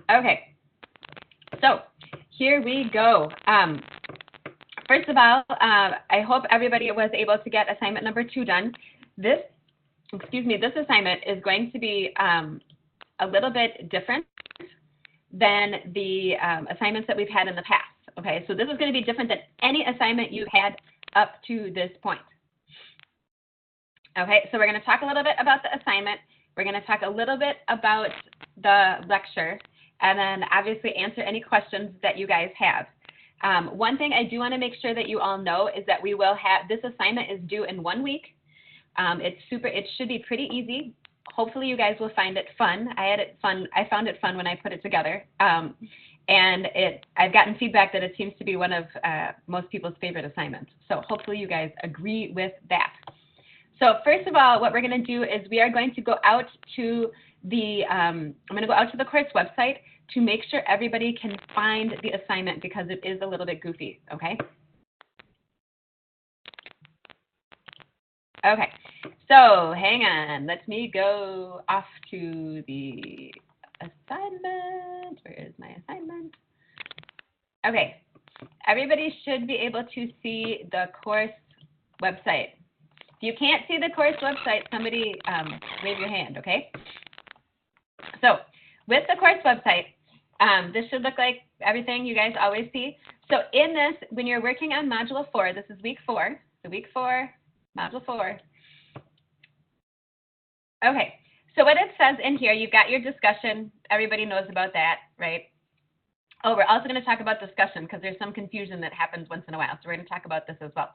Okay, so here we go. First of all, I hope everybody was able to get assignment number 2 done. This assignment is going to be a little bit different than the assignments that we've had in the past. Okay, so this is going to be different than any assignment you've had up to this point. Okay, so we're going to talk a little bit about the assignment. We're going to talk a little bit about the lecture, and then obviously answer any questions that you guys have. One thing I do want to make sure that you all know is that we will have, this assignment is due in 1 week. It should be pretty easy. Hopefully you guys will find it fun. I found it fun when I put it together. And I've gotten feedback that it seems to be one of most people's favorite assignments. So hopefully you guys agree with that. So first of all, what we're going to do is we are going to go out to the, I'm going to go out to the course website to make sure everybody can find the assignment because it is a little bit goofy, okay? Okay, so hang on, let me go off to the assignment. Where is my assignment? Okay, everybody should be able to see the course website. If you can't see the course website, somebody raise your hand, okay? So with the course website, this should look like everything you guys always see. So in this, when you're working on Module 4, this is week 4, so week 4, Module 4. Okay, so what it says in here, you've got your discussion. Everybody knows about that, right? Oh, we're also going to talk about discussion because there's some confusion that happens once in a while. So we're going to talk about this as well.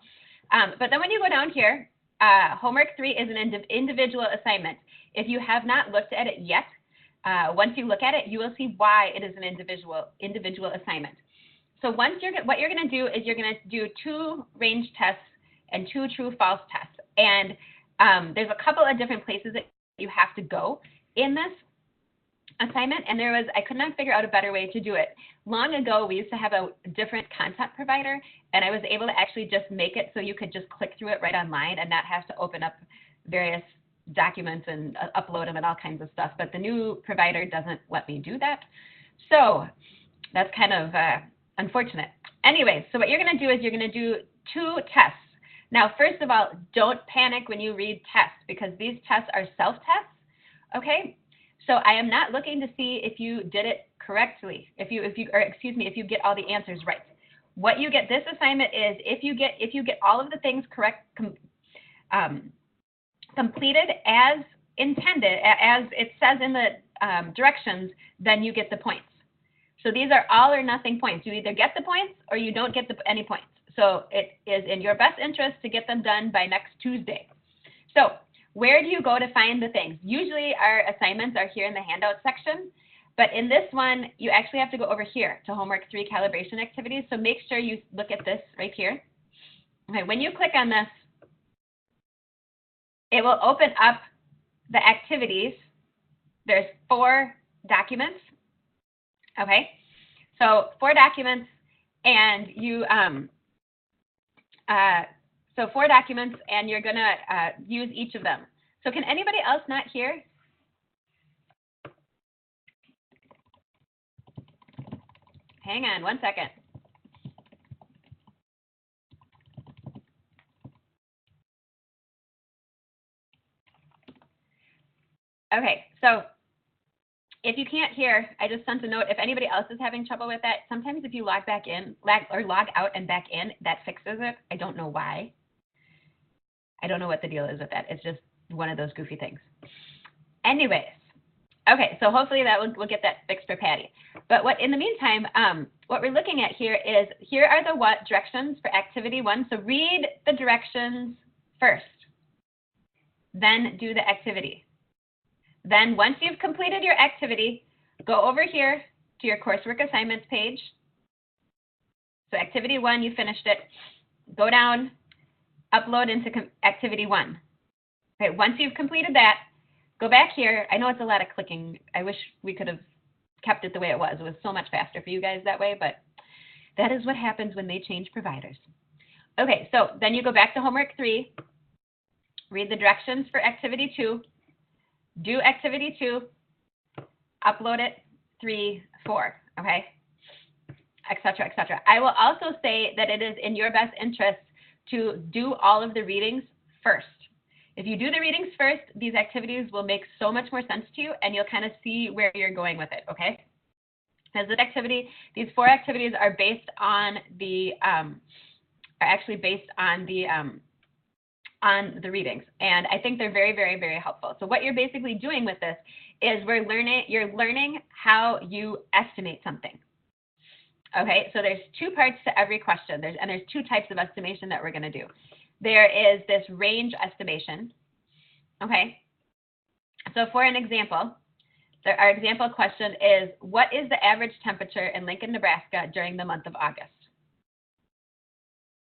But then when you go down here, homework 3 is an individual assignment. If you have not looked at it yet, once you look at it, you will see why it is an individual assignment. So what you're going to do is you're going to do 2 range tests and 2 true-false tests. And there's a couple of different places that you have to go in this assignment. And I could not figure out a better way to do it. Long ago, we used to have a different content provider, and I was able to actually just make it so you could just click through it right online and not have to open up various documents and upload them and all kinds of stuff. But the new provider doesn't let me do that. So that's kind of unfortunate. Anyway, so what you're going to do is you're going to do 2 tests. Now, first of all, don't panic when you read tests because these tests are self-tests, okay? So I am not looking to see if you did it correctly, if you get all the answers right. What you get this assignment is if you get all of the things correct, completed as intended, as it says in the directions, then you get the points. So these are all or nothing points. You either get the points or you don't get any points. So it is in your best interest to get them done by next Tuesday. So where do you go to find the things? Usually our assignments are here in the handout section, but in this one, you actually have to go over here to homework 3 calibration activities. So make sure you look at this right here. Okay, when you click on this, it will open up the activities. There's 4 documents. Okay, so 4 documents, and you so 4 documents, and you're gonna use each of them. So can anybody else not hear? Hang on 1 second. Okay, so if you can't hear, I just sent a note. If anybody else is having trouble with that, sometimes if you log back in, log out and back in, that fixes it. I don't know why. I don't know what the deal is with that. It's just one of those goofy things. Anyways, okay, so hopefully that we'll get that fixed for Patty. But what in the meantime, what we're looking at here are the directions for activity 1. So read the directions first, then do the activity. Then once you've completed your activity, go over here to your coursework assignments page. So activity 1, you finished it. Go down, upload into activity 1. Okay, once you've completed that, go back here. I know it's a lot of clicking. I wish we could have kept it the way it was. It was so much faster for you guys that way, but that is what happens when they change providers. Okay, so then you go back to homework 3, read the directions for activity 2, do activity 2, upload it 3, 4, okay, et cetera, et cetera. I will also say that it is in your best interest to do all of the readings first. If you do the readings first, these activities will make so much more sense to you, and you'll kind of see where you're going with it, okay? As an activity, these 4 activities are based on the, on the readings, and I think they're very, very, very helpful. So what you're basically doing with this is you're learning how you estimate something. Okay, so there's 2 parts to every question. There's 2 types of estimation that we're going to do. There is this range estimation. Okay, so for an example, our example question is, what is the average temperature in Lincoln, Nebraska during the month of August?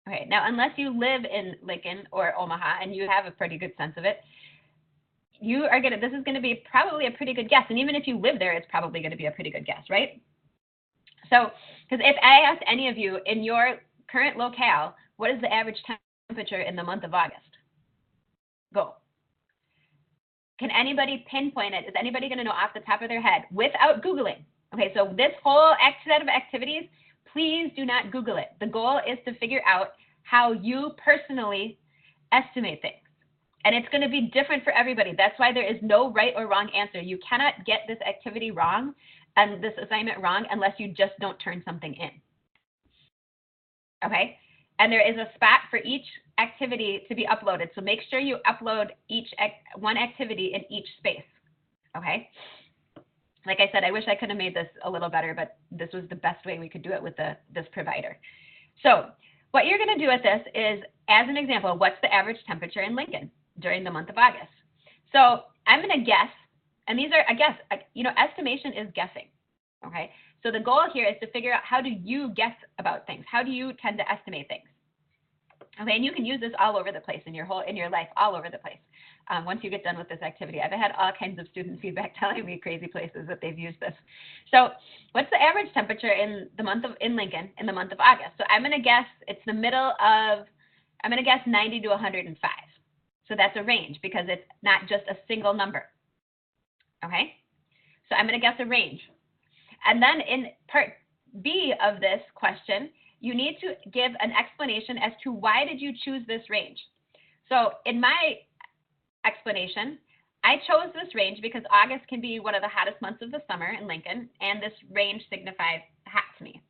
Okay, now unless you live in Lincoln or Omaha and you have a pretty good sense of it, this is going to be probably a pretty good guess. And even if you live there, it's probably going to be a pretty good guess, right? So, because if I asked any of you in your current locale, what is the average temperature in the month of August? Go. Can anybody pinpoint it? Is anybody going to know off the top of their head without Googling? Okay, so this whole set of activities, please do not Google it. The goal is to figure out how you personally estimate things. And it's going to be different for everybody. That's why there is no right or wrong answer. You cannot get this activity wrong and this assignment wrong unless you just don't turn something in. Okay? And there is a spot for each activity to be uploaded. So make sure you upload one activity in each space. Okay? Like I said, I wish I could have made this a little better, but this was the best way we could do it with this provider. So what you're going to do with this is, as an example, what's the average temperature in Lincoln during the month of August? So I'm going to guess, and these are, I guess, estimation is guessing, okay? So the goal here is to figure out, how do you guess about things? How do you tend to estimate things? Okay, and you can use this all over the place in your life, all over the place. Once you get done with this activity, I've had all kinds of student feedback telling me crazy places that they've used this. So what's the average temperature in Lincoln in the month of August? So I'm going to guess it's the middle of, I'm going to guess 90 to 105. So that's a range because it's not just a single number. Okay, so I'm going to guess a range. And then in part B of this question, you need to give an explanation as to why did you choose this range. So in my explanation, I chose this range because August can be one of the hottest months of the summer in Lincoln, and this range signifies hot to me.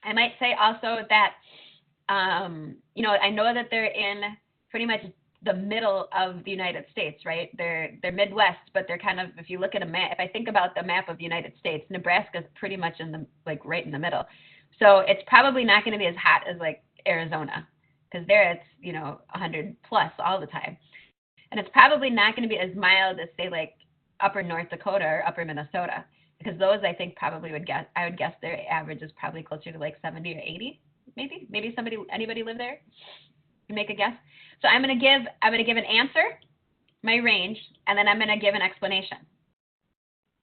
I might say also that, I know that they're in pretty much the middle of the United States, right? They're Midwest, but they're kind of, if you look at a map, if I think about the map of the United States, Nebraska is pretty much in the, right in the middle. So it's probably not going to be as hot as like Arizona, because there it's, 100 plus all the time. And it's probably not going to be as mild as, say, like upper North Dakota or upper Minnesota, because those I think probably I would guess their average is probably closer to like 70 or 80, maybe. Maybe anybody live there? You make a guess. So I'm going to give an answer, my range, and then I'm going to give an explanation.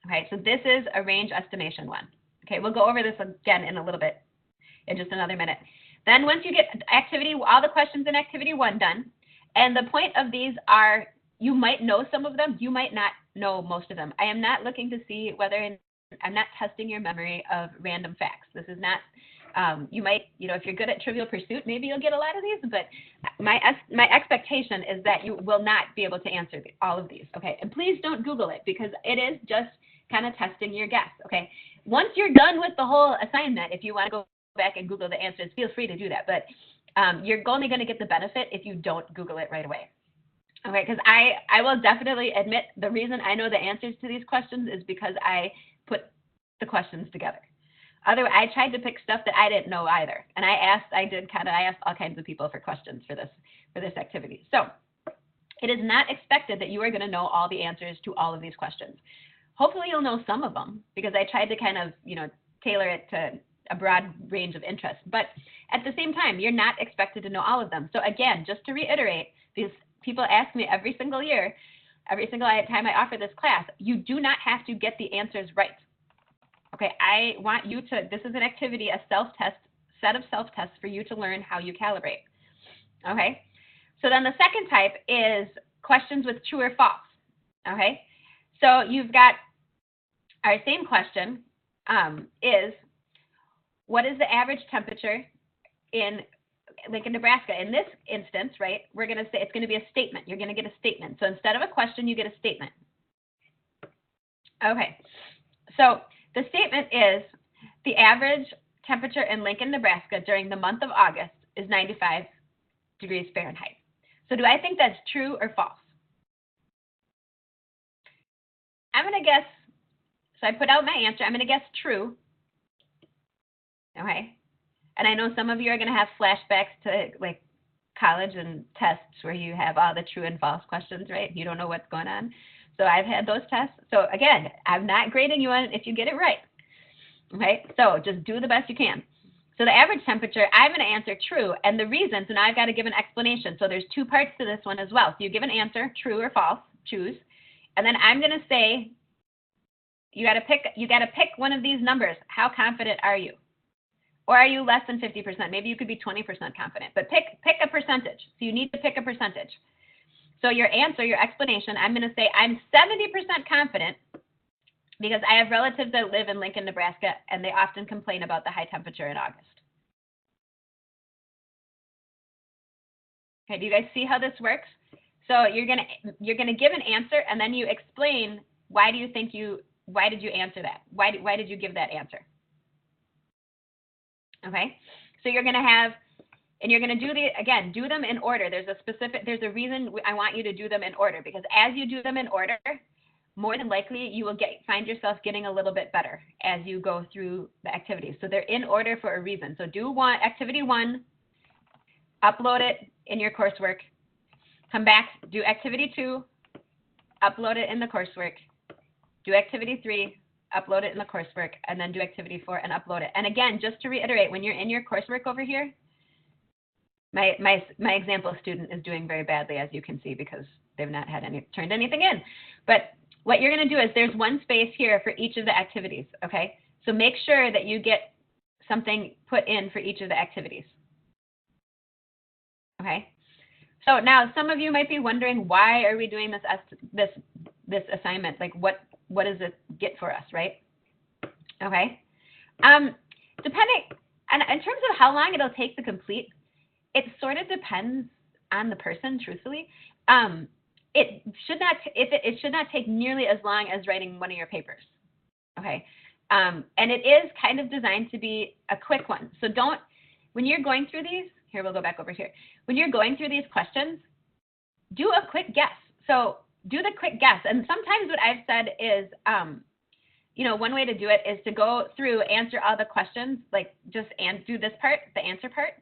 Okay, so this is a range estimation one. Okay, we'll go over this again in a little bit, in just another minute. Then once you get all the questions in activity 1 done, and the point of these are, you might know some of them, you might not know most of them. I am not looking to see I'm not testing your memory of random facts. This is not, you might, if you're good at Trivial Pursuit, maybe you'll get a lot of these, but my expectation is that you will not be able to answer all of these, okay? And please don't Google it, because it is just kind of testing your guess, okay? Once you're done with the whole assignment, if you want to go back and Google the answers, feel free to do that, but you're only going to get the benefit if you don't Google it right away. Okay, because I will definitely admit the reason I know the answers to these questions is because I put the questions together. Otherwise, I tried to pick stuff that I didn't know either, and I asked all kinds of people for questions for this activity. So it is not expected that you are going to know all the answers to all of these questions. Hopefully, you'll know some of them, because I tried to kind of tailor it to a broad range of interest. But at the same time, you're not expected to know all of them. So again, just to reiterate, these people ask me every single year, every single time I offer this class, you do not have to get the answers right. Okay, I want you to, this is an activity, a self-test, set of self-tests for you to learn how you calibrate. Okay, so then the second type is questions with true or false. Okay, so you've got, our same question is, what is the average temperature in Lincoln, Nebraska? In this instance, right, we're going to say it's going to be a statement. You're going to get a statement. So instead of a question, you get a statement. Okay, so the statement is the average temperature in Lincoln, Nebraska during the month of August is 95 degrees Fahrenheit. So do I think that's true or false? I'm going to guess, so I put out my answer. I'm going to guess true. Okay. And I know some of you are going to have flashbacks to like college and tests where you have all the true and false questions, right? You don't know what's going on. So I've had those tests. So again, I'm not grading you on it if you get it right. Okay. So just do the best you can. So the average temperature, I'm going to answer true. And the reason, so now I've got to give an explanation. So there's two parts to this one as well. So you give an answer, true or false, choose. And then I'm going to say, you got to pick one of these numbers. How confident are you? Or are you less than 50%? Maybe you could be 20% confident, but pick a percentage. So you need to pick a percentage. So your answer, your explanation, I'm going to say I'm 70% confident because I have relatives that live in Lincoln, Nebraska, and they often complain about the high temperature in August. Okay, do you guys see how this works? So you're gonna give an answer, and then you explain why did you answer that? Why did you give that answer? Okay, so you're gonna have, and you're gonna do them in order. There's a reason I want you to do them in order, because as you do them in order, more than likely you will find yourself getting a little bit better as you go through the activities. So they're in order for a reason. So do activity 1, upload it in your coursework, come back, do activity 2, upload it in the coursework, do activity 3, upload it in the coursework, and then do activity 4 and upload it. And again, just to reiterate, when you're in your coursework over here, my example student is doing very badly, as you can see, because they've not had turned anything in. But what you're going to do is there's one space here for each of the activities, okay? So make sure that you get something put in for each of the activities. Okay? So now some of you might be wondering, why are we doing this assignment? Like what does it get for us, right? Okay. Depending, and in terms of how long it'll take to complete, it sort of depends on the person, truthfully. It should not take nearly as long as writing one of your papers. Okay. And it is kind of designed to be a quick one. So when you're going through these, here, we'll go back over here. When you're going through these questions, do a quick guess. So do the quick guess. And sometimes what I've said is, one way to do it is to go through, answer all the questions, like just do this part, the answer part,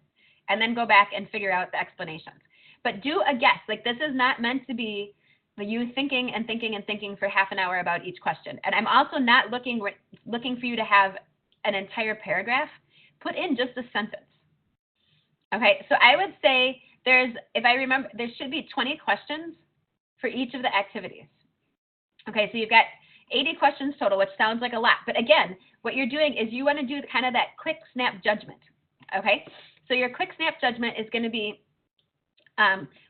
and then go back and figure out the explanations. But do a guess. Like, this is not meant to be you thinking and thinking and thinking for half an hour about each question. And I'm also not looking for you to have an entire paragraph. Put in just a sentence. Okay, so I would say if I remember, there should be 20 questions for each of the activities. Okay, so you've got 80 questions total, which sounds like a lot. But again, what you're doing is you want to do kind of that quick snap judgment. Okay, so your quick snap judgment is going to be,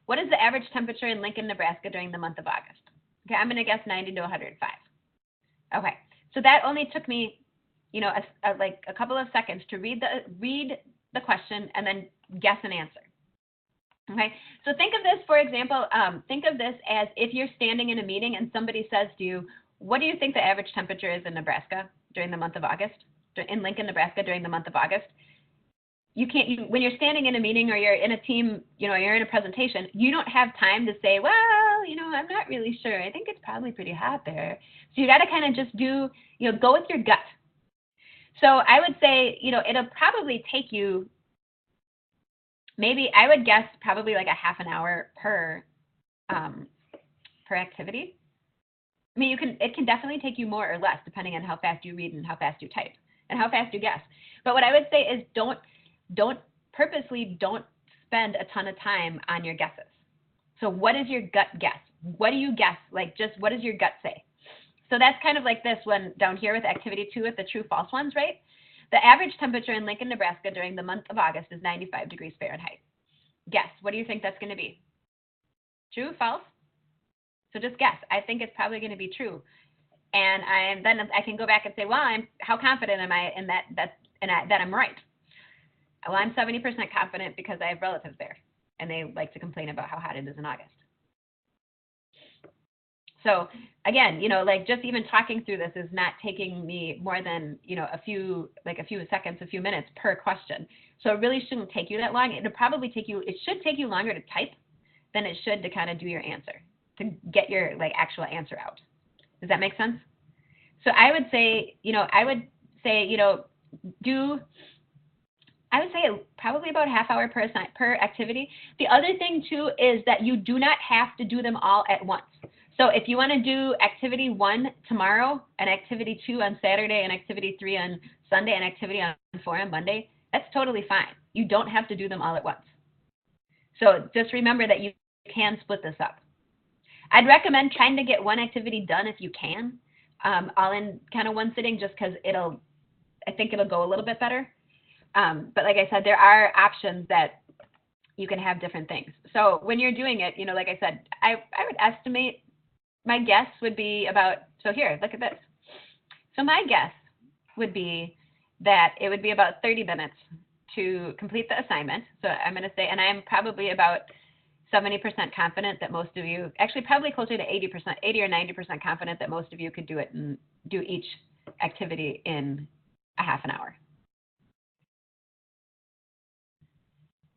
what is the average temperature in Lincoln, Nebraska during the month of August? Okay, I'm going to guess 90 to 105. Okay, so that only took me, like a couple of seconds to read the question and then guess an answer. Okay, so think of this, for example, think of this as if you're standing in a meeting and somebody says to you, what do you think the average temperature is in Nebraska during the month of August, in Lincoln, Nebraska during the month of August? When you're standing in a meeting or you're in a team, you're in a presentation, you don't have time to say, well, I'm not really sure. I think it's probably pretty hot there. So you got to kind of just go with your gut. So I would say, it'll probably take you, maybe I would guess probably like a half an hour per activity. I mean, it can definitely take you more or less depending on how fast you read and how fast you type and how fast you guess. But what I would say is purposely don't spend a ton of time on your guesses. So what is your gut guess? What do you guess? Like, just what does your gut say? So that's kind of like this one down here with activity 2 with the true false ones, right? The average temperature in Lincoln, Nebraska during the month of August is 95 degrees Fahrenheit. Guess, what do you think that's going to be? True, false? So just guess. I think it's probably going to be true. And then I can go back and say, well, how confident am I in that I'm right? Well, I'm 70% confident because I have relatives there, and they like to complain about how hot it is in August. So again, like just even talking through this is not taking me more than, a few seconds, a few minutes per question. So it really shouldn't take you that long. It should take you longer to type than it should to kind of do your answer, to get your actual answer out. Does that make sense? So I would say, probably about half hour per activity. The other thing too is that you do not have to do them all at once. So if you want to do activity 1 tomorrow, and activity 2 on Saturday, and activity 3 on Sunday, and activity 4 on Monday, that's totally fine. You don't have to do them all at once. So just remember that you can split this up. I'd recommend trying to get one activity done if you can, all in kind of one sitting, just because I think it'll go a little bit better. But like I said, there are options that you can have different things. So when you're doing it, like I said, I would estimate, my guess would be about, so here, look at this. So my guess would be that it would be about 30 minutes to complete the assignment. So I'm going to say, and I'm probably about 70% confident that most of you, actually probably closer to 80% or 90% confident that most of you could do it and do each activity in a half an hour.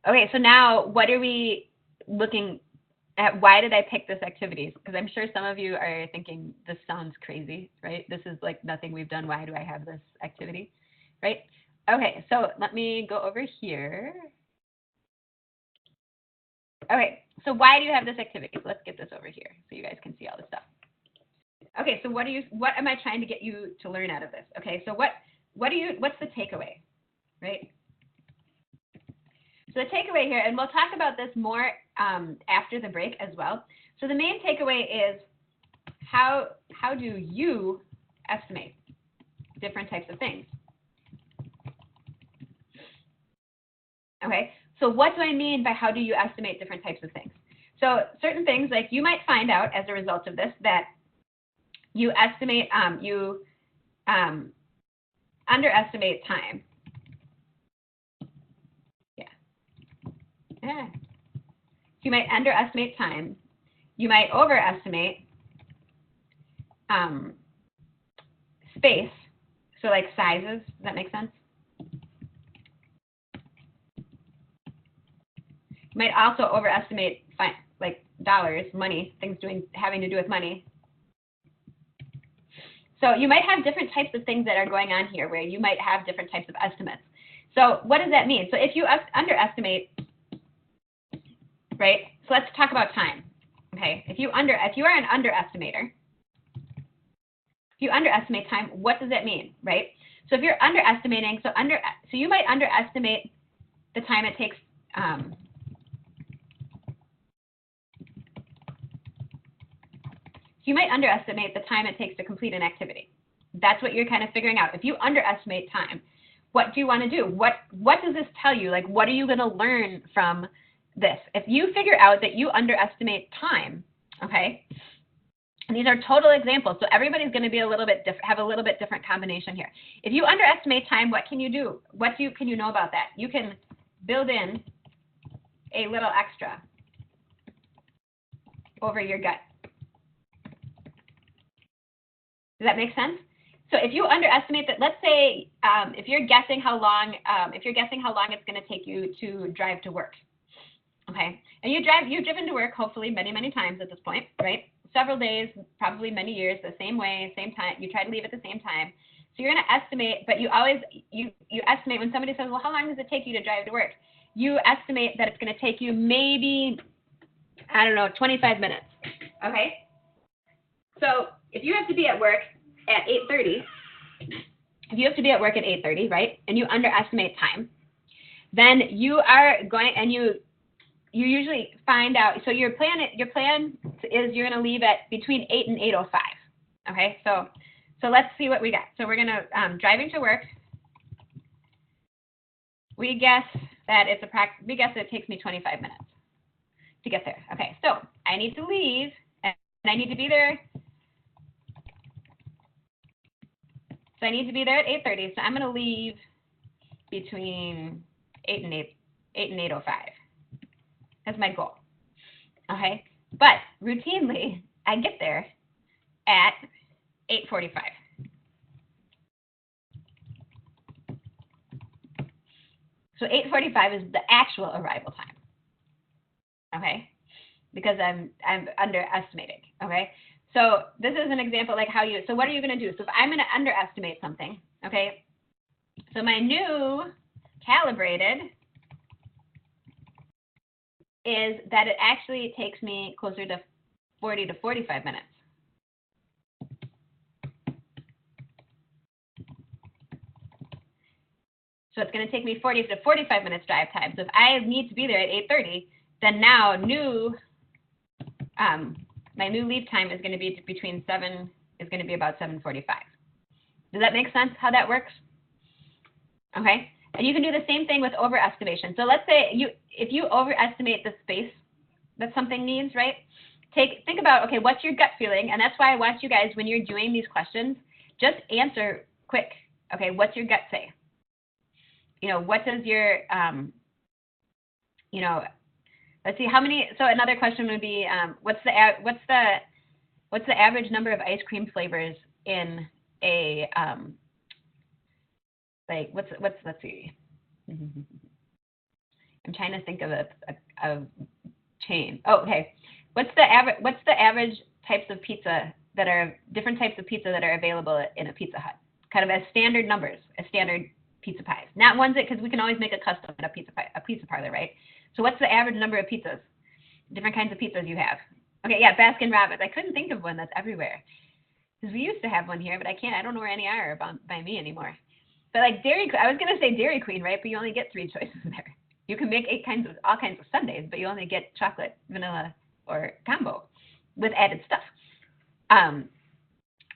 Okay, so now what are we looking at? Why did I pick this activity? Because I'm sure some of you are thinking, this sounds crazy, right? This is like nothing we've done. Why do I have this activity, right? Okay, so let me go over here. Okay, so why do you have this activity? Let's get this over here so you guys can see all this stuff. Okay, so what am I trying to get you to learn out of this? Okay, so what's the takeaway, right? So the takeaway here, and we'll talk about this more after the break as well. So the main takeaway is how do you estimate different types of things? Okay, so what do I mean by how do you estimate different types of things? So certain things, like you might find out as a result of this that you estimate, underestimate time. Yeah. So you might underestimate time. You might overestimate space. So like sizes, does that make sense? You might also overestimate like dollars, money, things having to do with money. So you might have different types of things that are going on here where you might have different types of estimates. So what does that mean? So if you underestimate, right? So let's talk about time. Okay, if you are an underestimator, if you underestimate time, what does that mean, right? So if you're underestimating, so you might underestimate the time it takes. You might underestimate the time it takes to complete an activity. That's what you're kind of figuring out. If you underestimate time, what do you want to do? What does this tell you? Like, what are you going to learn from this? If you figure out that you underestimate time, okay, and these are total examples, so everybody's going to be have a little bit different combination here. If you underestimate time, what can you do? Can you know about that? You can build in a little extra over your gut. Does that make sense? So if you underestimate that, let's say if you're guessing how long it's going to take you to drive to work, okay? And you've driven to work hopefully many, many times at this point, right? Several days, probably many years, the same way, same time. You try to leave at the same time. So you're going to estimate, but you estimate when somebody says, well, how long does it take you to drive to work? You estimate that it's going to take you maybe, I don't know, 25 minutes, okay? So if you have to be at work at 8:30, right, and you underestimate time, then you are going, and you usually find out, so your plan is you're going to leave at between 8 and 8:05, okay? So let's see what we got. So we're going to, driving to work, we guess that it takes me 25 minutes to get there. Okay, so I need to leave, and I need to be there So I need to be there at 8:30. So I'm going to leave between 8 and 8:05. That's my goal. Okay. But routinely, I get there at 8:45. So 8:45 is the actual arrival time. Okay, because I'm underestimating. Okay, so this is an example like how you. So what are you going to do? So if I'm going to underestimate something, okay. So my new calibrated is that it actually takes me closer to 40 to 45 minutes. So it's going to take me 40 to 45 minutes drive time. So if I need to be there at 8:30, then now my new leave time is going to be between about 7:45. Does that make sense how that works? Okay. And you can do the same thing with overestimation. So let's say if you overestimate the space that something needs, right? Think about, okay, what's your gut feeling? And that's why I want you guys, when you're doing these questions, just answer quick. Okay, what's your gut say? You know, what does your, let's see how many. So another question would be, what's the average number of ice cream flavors in a like let's see. I'm trying to think of a chain. Oh, okay. What's the average types of pizza that are different types of pizza that are available in a Pizza Hut? Kind of as standard numbers, as standard pizza pies. Not ones that, because we can always make a custom at a pizza parlor, right? So what's the average number of pizzas? Different kinds of pizzas you have. Okay, yeah, Baskin Robbins. I couldn't think of one that's everywhere. Because we used to have one here, but I don't know where any are by me anymore. But like I was going to say Dairy Queen, right? But you only get 3 choices there. You can make all kinds of sundaes, but you only get chocolate, vanilla, or combo with added stuff.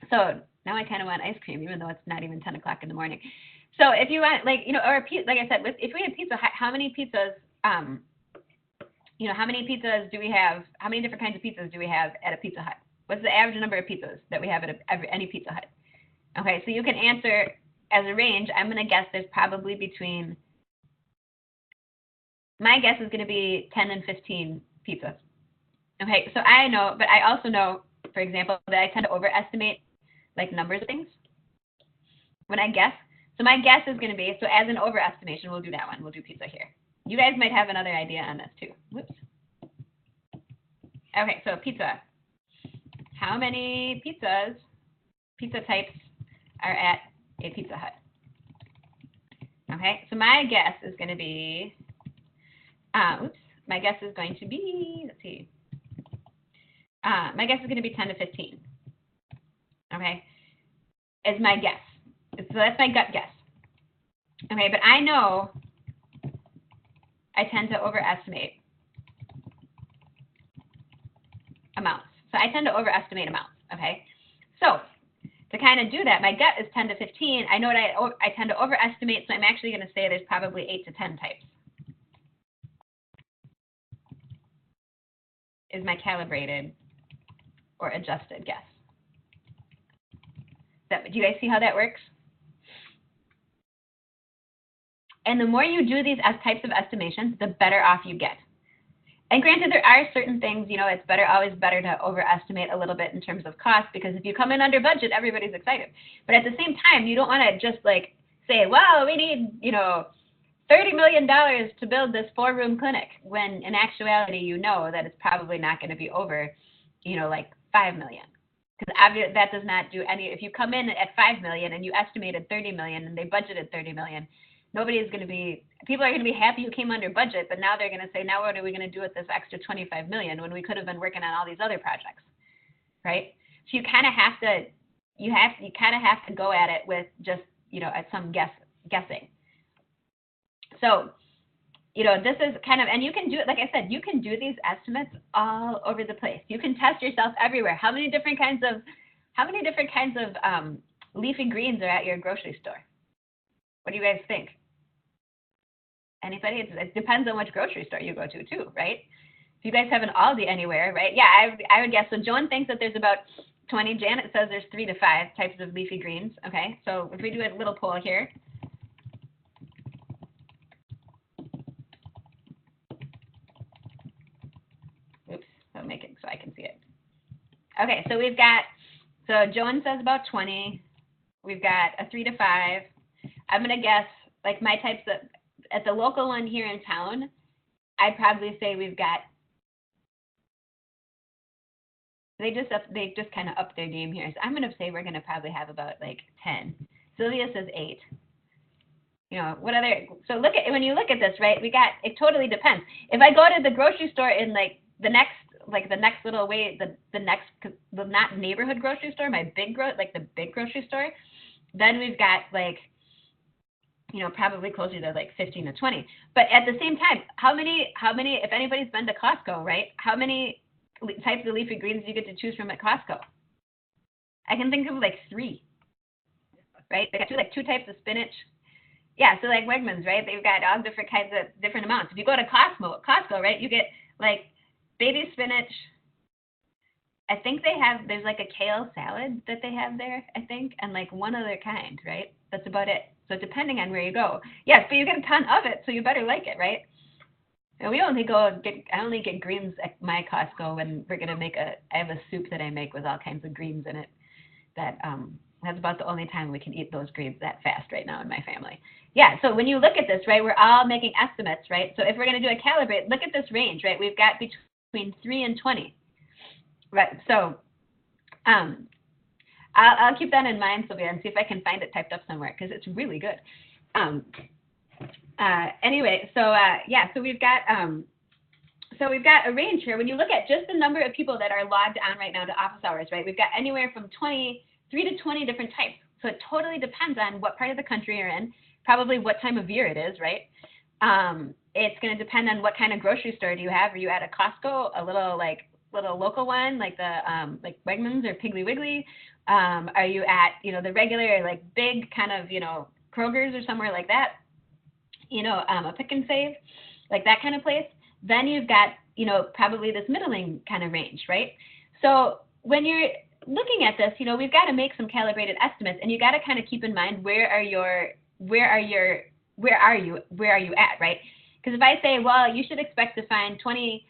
So now I kind of want ice cream, even though it's not even 10 o'clock in the morning. So if you want, like, or like I said, if we had pizza, how many pizzas, how many pizzas do we have? How many different kinds of pizzas do we have at a Pizza Hut? What's the average number of pizzas that we have at any Pizza Hut? Okay, so you can answer as a range. I'm going to guess there's probably between, my guess is going to be 10 and 15 pizzas. Okay, so I know, but I also know, for example, that I tend to overestimate like numbers of things when I guess. So my guess is going to be, so as an overestimation, we'll do that one. We'll do pizza here. You guys might have another idea on this too. Whoops. Okay, so pizza. How many pizza types are at a Pizza Hut? Okay, so my guess is going to be, my guess is going to be, let's see. My guess is going to be 10 to 15. Okay, is my guess. So that's my gut guess. Okay, but I know I tend to overestimate amounts. So I tend to overestimate amounts. Okay, so to kind of do that, my gut is 10 to 15. I know what I tend to overestimate, so I'm actually going to say there's probably 8 to 10 types. Is my calibrated or adjusted guess. Do you guys see how that works? And the more you do these types of estimations, the better off you get. And granted, there are certain things, it's always better to overestimate a little bit in terms of cost, because if you come in under budget, everybody's excited. But at the same time, you don't want to just like say, well, we need, $30 million to build this 4-room clinic, when in actuality, you know that it's probably not going to be over, like $5 million. Because that does not do any, if you come in at $5 million and you estimated $30 million and they budgeted $30 million, people are going to be happy you came under budget, but now they're going to say, now what are we going to do with this extra $25 million when we could have been working on all these other projects, right? So you kind of have to go at it with just, at some guessing. So, this is kind of, and you can do it, like I said, you can do these estimates all over the place. You can test yourself everywhere. How many different kinds of leafy greens are at your grocery store? What do you guys think? Anybody? It depends on which grocery store you go to too, right? If you guys have an Aldi anywhere, right? Yeah, I would guess. So Joan thinks that there's about 20. Janet says there's 3 to 5 types of leafy greens. Okay, so if we do a little poll here. Oops, I'll make it so I can see it. Okay, so we've got, so Joan says about 20. We've got a 3 to 5. I'm going to guess, like my types of, at the local one here in town, I'd probably say we've got, they just kind of upped their game here. So I'm going to say we're going to probably have about like 10. Sylvia says 8. You know, what other, so look at, when you look at this, right, we got, it totally depends. If I go to the grocery store in like the next little way, the not neighborhood grocery store, my big the big grocery store, then we've got like, you know, probably closer to like 15 to 20. But at the same time, how many, if anybody's been to Costco, right, how many types of leafy greens do you get to choose from at Costco? I can think of like 3, right? They got two types of spinach. Yeah, so like Wegmans, right? They've got all different kinds of different amounts. If you go to Costco, right, you get like baby spinach. I think there's like a kale salad that they have there, I think, and like one other kind, right? That's about it. So depending on where you go. Yes, but you get a ton of it, so you better like it, right? And I only get greens at my Costco when we're gonna I have a soup that I make with all kinds of greens in it. That's about the only time we can eat those greens that fast right now in my family. Yeah, so when you look at this, right, we're all making estimates, right? So if we're gonna do a calibrate, look at this range, right? We've got between 3 and 20. Right, so I'll keep that in mind, Sylvia, and see if I can find it typed up somewhere, because it's really good. Anyway, so yeah, so we've got a range here. When you look at just the number of people that are logged on right now to office hours, right, we've got anywhere from 3 to 20 different types. So it totally depends on what part of the country you're in, probably what time of year it is, right? It's going to depend on what kind of grocery store do you have. Are you at a Costco, a little local one like the like Wegmans or Piggly Wiggly? Are you at, you know, the regular like big kind of, you know, Kroger's or somewhere like that? You know, a Pick and Save, like that kind of place. Then you've got, you know, probably this middling kind of range, right? So when you're looking at this, you know, we've got to make some calibrated estimates, and you got to kind of keep in mind where are you at, right? Because if I say, well, you should expect to find 20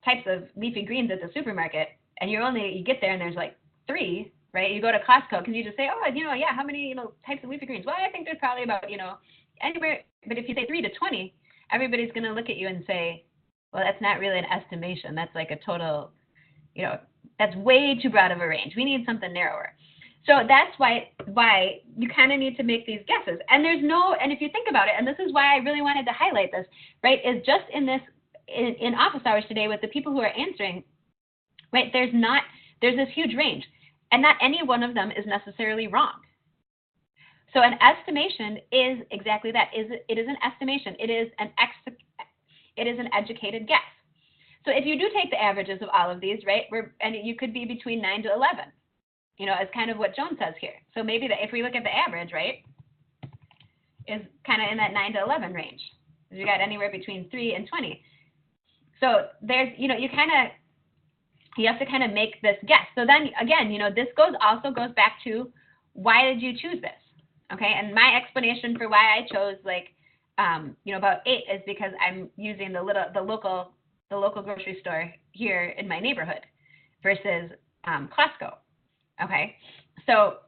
types of leafy greens at the supermarket, and you get there and there's like 3, right? You go to Costco, can you just say, oh, you know, yeah, how many, you know, types of leafy greens? Well, I think there's probably about, you know, anywhere. But if you say 3 to 20, everybody's going to look at you and say, well, that's not really an estimation. That's like a total, you know, that's way too broad of a range. We need something narrower. So that's why you kind of need to make these guesses. And and if you think about it, and this is why I really wanted to highlight this, right, is just in office hours today with the people who are answering, right, there's this huge range, and not any one of them is necessarily wrong. So an estimation is exactly that. It is an estimation. It is an educated guess. So if you do take the averages of all of these, right, and you could be between 9 to 11, you know, as kind of what Joan says here. So maybe if we look at the average, right, is kind of in that 9 to 11 range. You got anywhere between 3 and 20. So there's, you know, you have to kind of make this guess. So then again, you know, this also goes back to, why did you choose this? Okay, and my explanation for why I chose like, you know, about 8 is because I'm using the local grocery store here in my neighborhood versus Costco. Okay, so,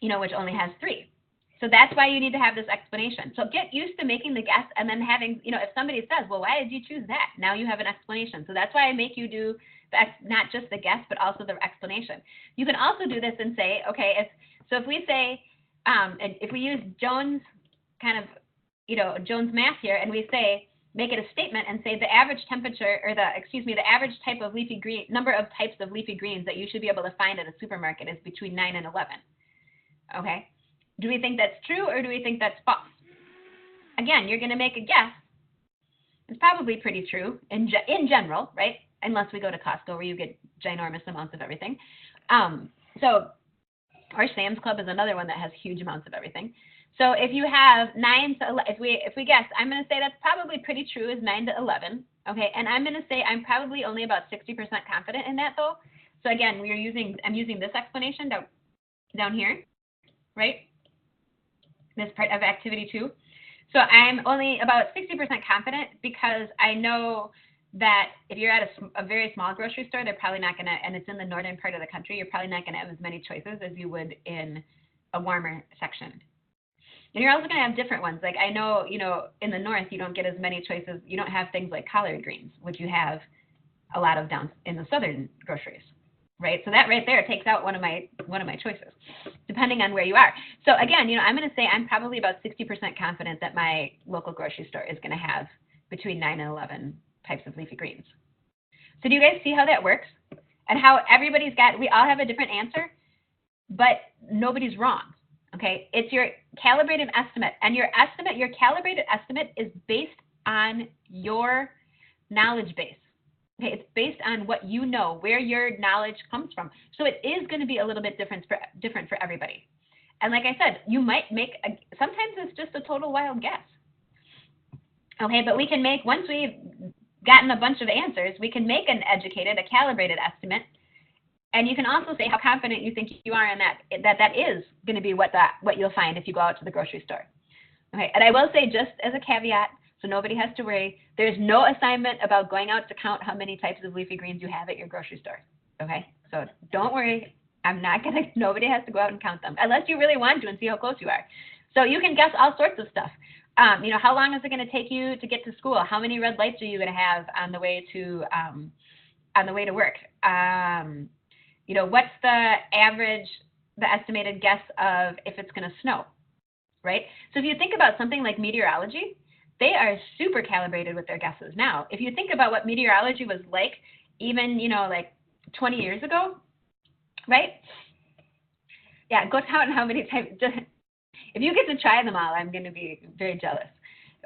you know, which only has 3. So that's why you need to have this explanation. So get used to making the guess, and then having, you know, if somebody says, well, why did you choose that? Now you have an explanation. So that's why I make you do not just the guess, but also the explanation. You can also do this and say, okay, if we say, if we use Joan's kind of, you know, Joan's math here, and we say, make it a statement and say the average temperature, or the average type of number of types of leafy greens that you should be able to find at a supermarket is between 9 and 11. Okay. Do we think that's true, or do we think that's false? Again, you're going to make a guess. It's probably pretty true in general, right? Unless we go to Costco where you get ginormous amounts of everything. Or Sam's Club is another one that has huge amounts of everything. So if you have 9 to 11, if we guess, I'm going to say that's probably pretty true is 9 to 11. Okay, and I'm going to say I'm probably only about 60% confident in that though. So again, I'm using this explanation down here, right? This part of activity 2. So I'm only about 60% confident because I know that if you're at a very small grocery store, they're probably not going to, and it's in the northern part of the country, you're probably not going to have as many choices as you would in a warmer section. And you're also going to have different ones. Like I know, in the north, you don't get as many choices. You don't have things like collard greens, which you have a lot of down in the southern groceries, right? So that right there takes out one of my choices, depending on where you are. So again, I'm going to say I'm probably about 60% confident that my local grocery store is going to have between 9 and 11 types of leafy greens. So do you guys see how that works? And how we all have a different answer, but nobody's wrong. Okay, it's your calibrated estimate, and your calibrated estimate is based on your knowledge base. Okay, it's based on what you know, where your knowledge comes from. So it is going to be a little bit different for everybody. And like I said, you might sometimes it's just a total wild guess. Okay, but we can make, once we've gotten a bunch of answers, we can make a calibrated estimate. And you can also say how confident you think you are in that is going to be what you'll find if you go out to the grocery store. Okay, and I will say, just as a caveat, so nobody has to worry, there's no assignment about going out to count how many types of leafy greens you have at your grocery store. Okay, so don't worry. Nobody has to go out and count them, unless you really want to and see how close you are. So you can guess all sorts of stuff. How long is it going to take you to get to school? How many red lights are you going to have on the way to work? What's the estimated guess of if it's going to snow, right? So if you think about something like meteorology, they are super calibrated with their guesses now. If you think about what meteorology was like even, like 20 years ago, right? Yeah, go count how many types. If you get to try them all, I'm going to be very jealous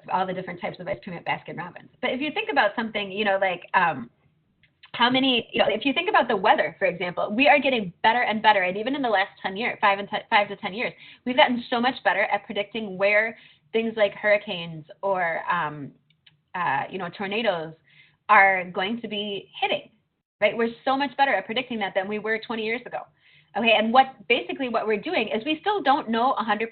of all the different types of ice cream at Baskin Robbins. But if you think about something, how many, if you think about the weather, for example, we are getting better and better. And even in the last 10 years, 5 to 10 years, we've gotten so much better at predicting where things like hurricanes or, tornadoes are going to be hitting, right? We're so much better at predicting that than we were 20 years ago. Okay, and what we're doing is we still don't know 100%,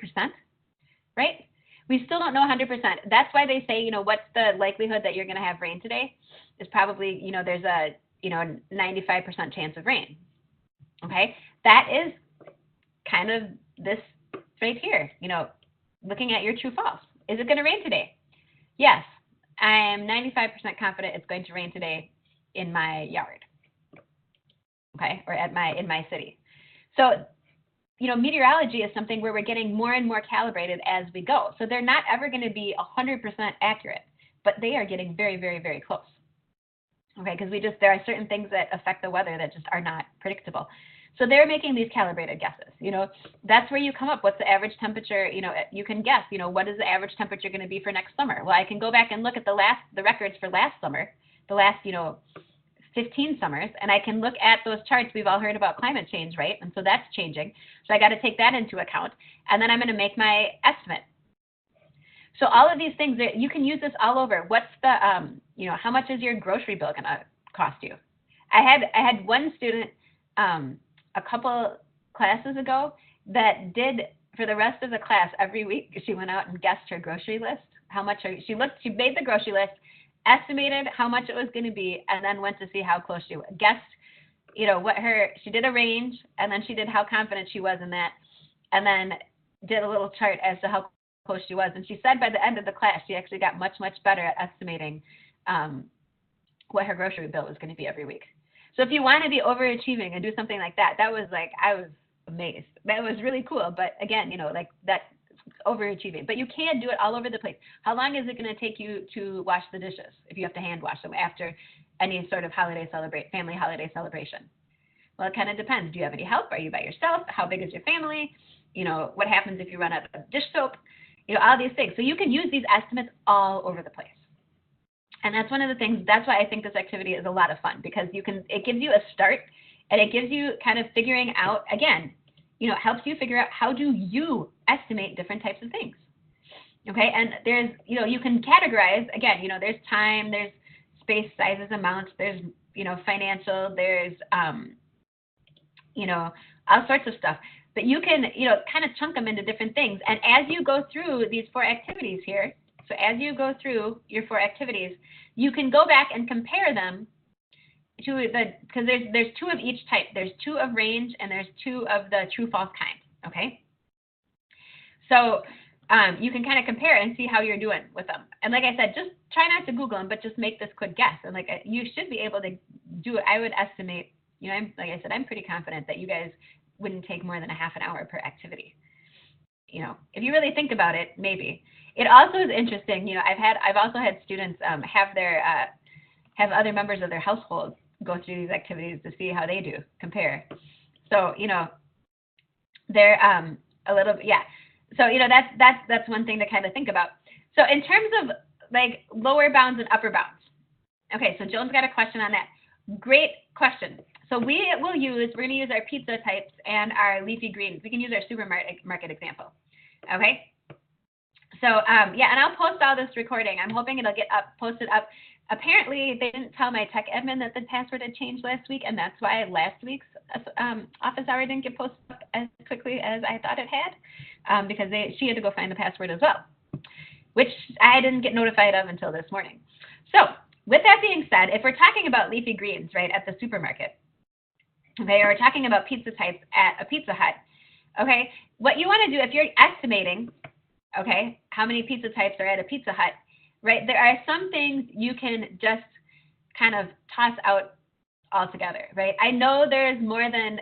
right? We still don't know 100%. That's why they say, what's the likelihood that you're going to have rain today? Is probably, there's a 95% chance of rain. Okay, that is kind of this right here, looking at your true false. Is it going to rain today? Yes, I am 95% confident it's going to rain today in my yard. Okay, or in my city. So, meteorology is something where we're getting more and more calibrated as we go. So they're not ever going to be 100% accurate, but they are getting very, very, very close. Okay, because there are certain things that affect the weather that just are not predictable. So they're making these calibrated guesses. That's where you come up. What's the average temperature? You can guess. What is the average temperature going to be for next summer? Well, I can go back and look at the records for last summer, the last 15 summers, and I can look at those charts. We've all heard about climate change, right? And so that's changing. So I got to take that into account, and then I'm going to make my estimate. So all of these things, you can use this all over. What's the, how much is your grocery bill going to cost you? I had one student a couple classes ago that did, for the rest of the class, every week she went out and guessed her grocery list. She made the grocery list, estimated how much it was going to be, and then went to see how close she was. Guessed, she did a range, and then she did how confident she was in that, and then did a little chart as to how close she was. And she said by the end of the class, she actually got much, much better at estimating what her grocery bill was going to be every week. So if you want to be overachieving and do something like that, I was amazed. That was really cool. But again, that's overachieving. But you can do it all over the place. How long is it going to take you to wash the dishes if you have to hand wash them after any sort of family holiday celebration? Well, it kind of depends. Do you have any help? Are you by yourself? How big is your family? What happens if you run out of dish soap? All these things. So you can use these estimates all over the place. And that's one of the things, that's why I think this activity is a lot of fun, because it gives you a start, and it gives you kind of figuring out, again, helps you figure out how do you estimate different types of things. Okay, and there's, you can categorize, again, there's time, there's space, sizes, amounts. There's, you know, financial. There's, you know, all sorts of stuff. But you can, you know, kind of chunk them into different things. And as you go through these 4 activities here, so as you go through your 4 activities, you can go back and compare them to the, because there's 2 of each type. There's 2 of range and there's 2 of the true false kind, okay? So you can kind of compare and see how you're doing with them. And like I said, just try not to Google them, but just make this quick guess. And like you should be able to do it. I would estimate, you know, like I said, I'm pretty confident that you guys wouldn't take more than a half an hour per activity. You know, if you really think about it, maybe. It also is interesting, you know, I've also had students have other members of their household go through these activities to see how they do, compare. So, you know, they're a little, yeah. So, you know, that's one thing to kind of think about. So in terms of like lower bounds and upper bounds. Okay, so Joan's got a question on that. Great question. So we're going to use our pizza types and our leafy greens. We can use our supermarket example. Okay. So yeah, and I'll post all this recording. I'm hoping it'll get posted up. Apparently, they didn't tell my tech admin that the password had changed last week, and that's why last week's office hour didn't get posted up as quickly as I thought it had, because she had to go find the password as well, which I didn't get notified of until this morning. So with that being said, if we're talking about leafy greens, right, at the supermarket, okay, or we're talking about pizza types at a Pizza Hut, okay, what you want to do if you're estimating, okay, how many pizza types are at a Pizza Hut, right, there are some things you can just kind of toss out altogether, right? I know there's more than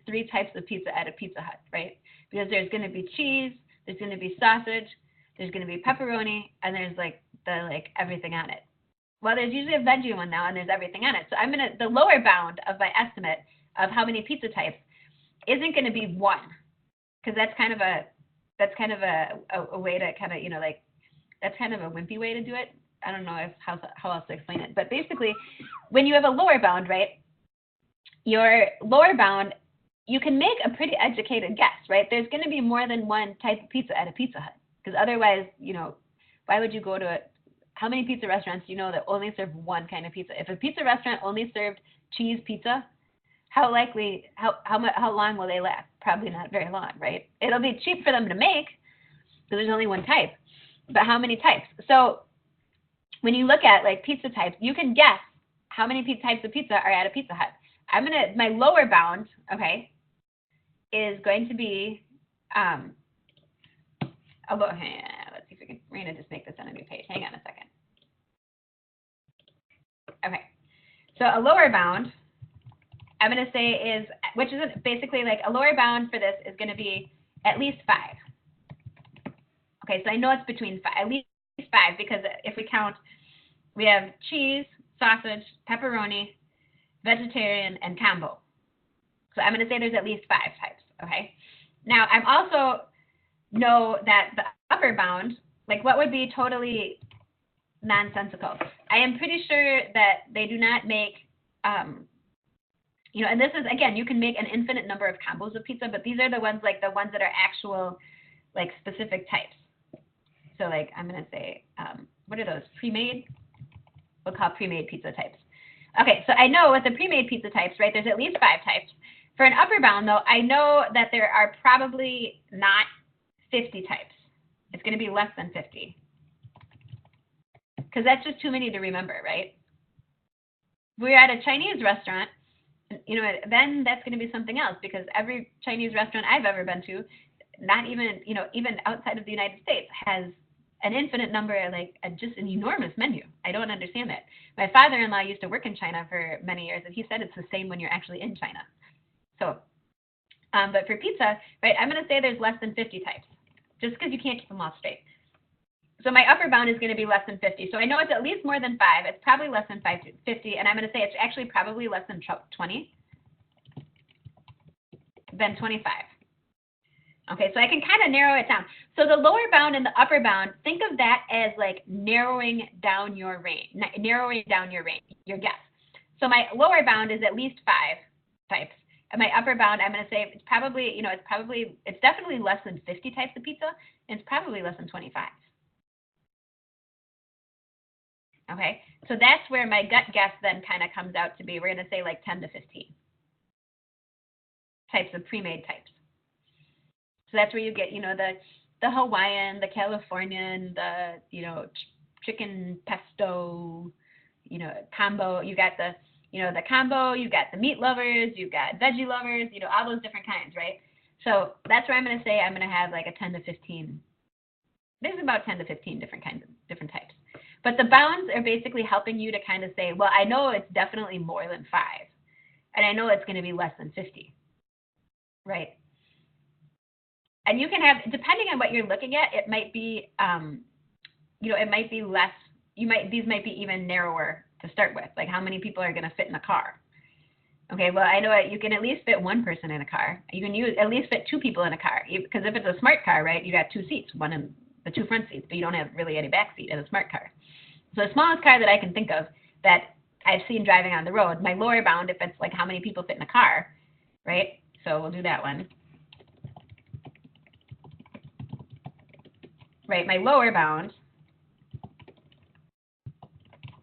3 types of pizza at a Pizza Hut, right? Because there's going to be cheese, there's going to be sausage, there's going to be pepperoni, and there's like everything on it. Well, there's usually a veggie one now, and there's everything on it. So the lower bound of my estimate of how many pizza types isn't going to be 1, because that's kind of a way to kind of, you know, like, that's kind of a wimpy way to do it. I don't know how else to explain it. But basically, when you have a lower bound, right, your lower bound, you can make a pretty educated guess, right? There's going to be more than 1 type of pizza at a Pizza Hut, because otherwise, you know, why would you go to it? How many pizza restaurants do you know that only serve 1 kind of pizza? If a pizza restaurant only served cheese pizza, how long will they last? Probably not very long, right? It'll be cheap for them to make, because there's only 1 type. But how many types? So when you look at like pizza types, you can guess how many types of pizza are at a Pizza Hut. My lower bound, okay, is going to be let's see if we can, we're going to just make this on a new page. Hang on a second. Okay, so a lower bound, I'm going to say is, which is basically like a lower bound for this is going to be at least 5. Okay, so I know it's between 5, at least 5, because if we count, we have cheese, sausage, pepperoni, vegetarian, and combo. So I'm going to say there's at least 5 types, okay? Now, I'm also know that the upper bound, like what would be totally nonsensical? I am pretty sure that they do not make, you know, and this is, again, you can make an infinite number of combos of pizza, but these are the ones that are actual, like, specific types. So, like, I'm going to say, what are those? Pre-made? We'll call pre-made pizza types. Okay, so I know with the pre-made pizza types, right, there's at least 5 types. For an upper bound, though, I know that there are probably not 50 types. It's going to be less than 50. Because that's just too many to remember, right? If we're at a Chinese restaurant, you know, then that's going to be something else, because every Chinese restaurant I've ever been to, not even, you know, even outside of the United States, has an infinite number, like just an enormous menu. I don't understand that. My father-in-law used to work in China for many years, and he said it's the same when you're actually in China. So, but for pizza, right, I'm going to say there's less than 50 types, just because you can't keep them all straight. So my upper bound is going to be less than 50. So I know it's at least more than 5. It's probably less than 50, and I'm going to say it's actually probably less than 20, than 25. Okay, so I can kind of narrow it down. So the lower bound and the upper bound, think of that as like narrowing down your range, your guess. So my lower bound is at least 5 types. And my upper bound, I'm going to say it's probably, you know, it's definitely less than 50 types of pizza, and it's probably less than 25. Okay, so that's where my gut guess then kind of comes out to be. We're going to say like 10 to 15 types of pre-made types. So that's where you get, the Hawaiian, the Californian, the, chicken pesto, combo. You got the, the combo, you got the meat lovers, you've got veggie lovers, all those different kinds, right? So that's where I'm going to say I'm going to have like a 10 to 15. There's about 10 to 15 different types. But the bounds are basically helping you to kind of say, well, I know it's definitely more than 5. And I know it's going to be less than 50, right? And you can have, depending on what you're looking at, it might be, it might be less, these might be even narrower to start with, like how many people are going to fit in a car. Okay, well, I know you can at least fit one person in a car. You can at least fit 2 people in a car, because if it's a smart car, right, you got 2 seats, one in the 2 front seats, but you don't have really any back seat in a smart car. So the smallest car that I can think of that I've seen driving on the road, my lower bound, if it's like how many people fit in a car, right? So we'll do that one. Right, my lower bound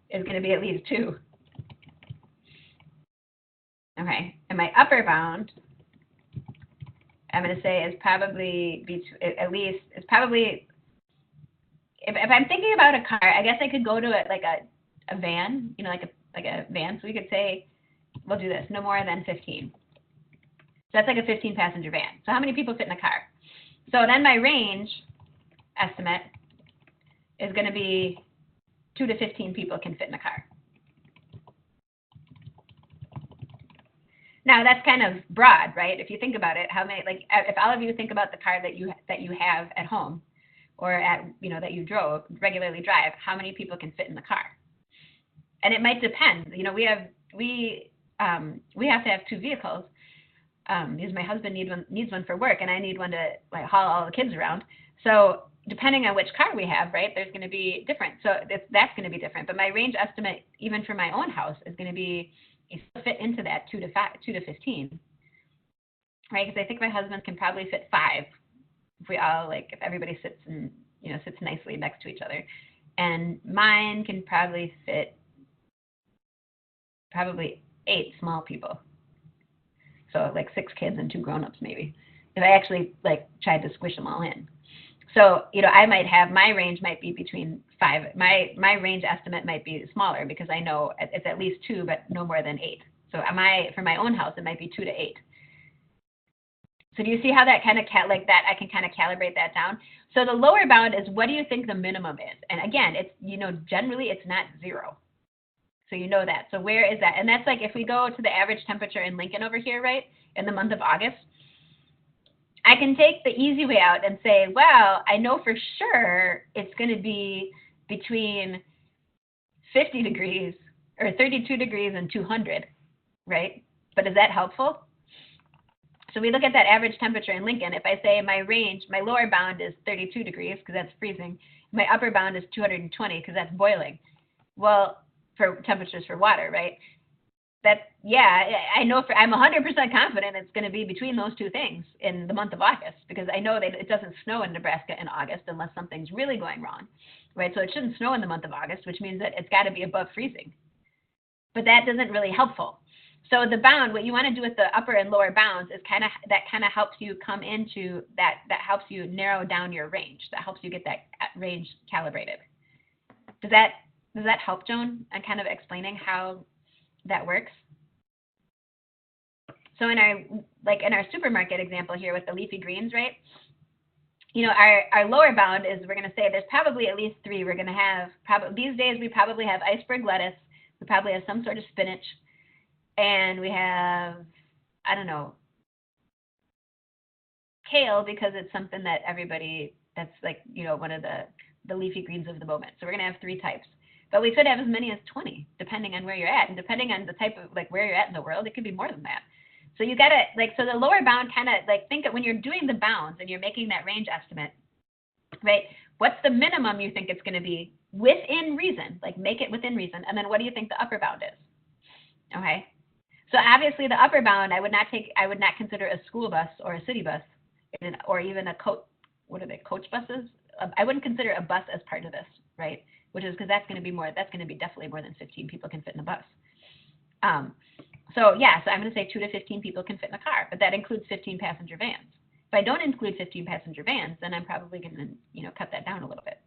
is going to be at least 2. Okay, and my upper bound, I'm going to say is probably if I'm thinking about a car, I guess I could go to it like a van, like a van. So we could say, we'll do this, no more than 15. So that's like a 15-passenger van. So how many people fit in a car? So then my range estimate is going to be 2 to 15 people can fit in a car. Now that's kind of broad, right? If you think about it, how many, like, if all of you think about the car that you have at home, or at, that you regularly drive, how many people can fit in the car? And it might depend. We have to have 2 vehicles. Because my husband needs one for work, and I need one to like haul all the kids around. So depending on which car we have, right, there's going to be different. So that's going to be different. But my range estimate, even for my own house, is going to be fit into that 2 to 15, right? Because I think my husband can probably fit 5 if we all if everybody sits and sits nicely next to each other, and mine can probably fit 8 small people. So like 6 kids and 2 grown-ups maybe, if I actually tried to squish them all in. So I might have, my range might be between 5. My range estimate might be smaller because I know it's at least 2, but no more than 8. So for my own house, it might be 2 to 8. So do you see how that kind of I can kind of calibrate that down? So the lower bound is, what do you think the minimum is? And again, it's generally it's not 0. So that. So where is that? And that's like if we go to the average temperature in Lincoln over here, right, in the month of August, I can take the easy way out and say, well, I know for sure it's going to be between 50 degrees or 32 degrees and 200, right? But is that helpful? So we look at that average temperature in Lincoln. If I say my range, my lower bound is 32 degrees because that's freezing. My upper bound is 220 because that's boiling. Well, for temperatures for water, right? I know I'm 100% confident it's going to be between those 2 things in the month of August, because I know that it doesn't snow in Nebraska in August unless something's really going wrong, right? So it shouldn't snow in the month of August, which means that it's got to be above freezing. But that isn't really helpful. So the bound, what you want to do with the upper and lower bounds is kind of helps you come into that helps you narrow down your range. That helps you get that range calibrated. Does that help, Joan, on kind of explaining how that works? So in our supermarket example here with the leafy greens, right? Our lower bound is, we're going to say there's probably at least 3. We're going to have these days we probably have iceberg lettuce. We probably have some sort of spinach, and we have, I don't know, kale, because it's something that everybody, that's one of the leafy greens of the moment. So we're going to have 3 types. But we could have as many as 20, depending on where you're at. And depending on the type of, where you're at in the world, it could be more than that. So you got to, so the lower bound kind of, think of when you're doing the bounds and you're making that range estimate, right? What's the minimum you think it's going to be within reason? Make it within reason. And then what do you think the upper bound is? Okay. So obviously the upper bound, I would not consider a school bus or a city bus, or even a coach buses? I wouldn't consider a bus as part of this, right? which is because that's going to be definitely more than 15 people can fit in a bus. So yeah, so I'm going to say 2 to 15 people can fit in a car, but that includes 15 passenger vans. If I don't include 15 passenger vans, then I'm probably going to, cut that down a little bit.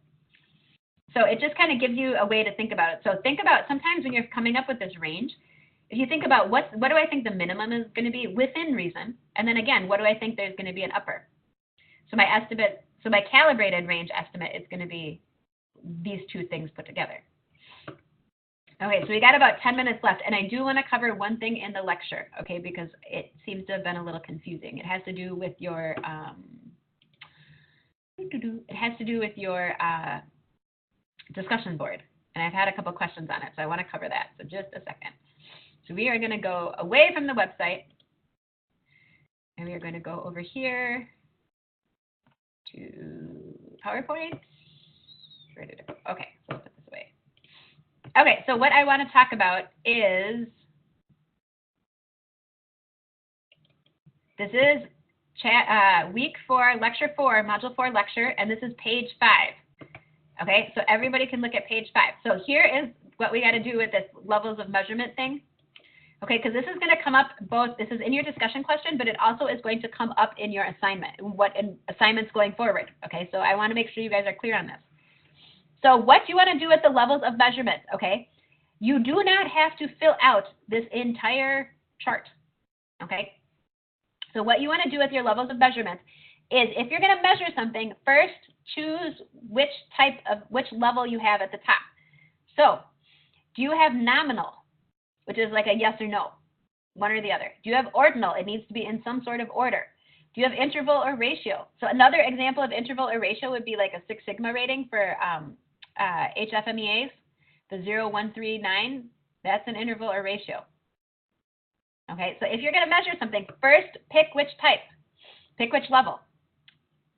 So it just kind of gives you a way to think about it. So think about sometimes when you're coming up with this range, if you think about what do I think the minimum is going to be within reason, and then again, what do I think there's going to be an upper? So my calibrated range estimate is going to be these two things put together. Okay, so we got about 10 minutes left, and I do want to cover one thing in the lecture, okay, because it seems to have been a little confusing. It has to do with your discussion board, and I've had a couple questions on it, so I want to cover that. So just a second. So we are going to go away from the website, and we are going to go over here to PowerPoint. Where did it go? Okay, so we'll put this away. Okay, so what I want to talk about is, this is week 4, lecture 4, module 4 lecture, and this is page 5. Okay, so everybody can look at page 5. So here is what we got to do with this levels of measurement thing. Okay, because this is going to come up both, this is in your discussion question, but it also is going to come up in your assignment, in assignments going forward. Okay, so I want to make sure you guys are clear on this. So what you want to do with the levels of measurement, okay, you do not have to fill out this entire chart. Okay, so what you want to do with your levels of measurement is, if you're going to measure something, first choose which level you have at the top. So do you have nominal, which is like a yes or no, one or the other? Do you have ordinal? It needs to be in some sort of order. Do you have interval or ratio? So another example of interval or ratio would be like a 6 sigma rating for HFMEAs, the 0, 1, 3, 9. That's an interval or ratio. Okay, so if you're going to measure something, first pick which type, pick which level.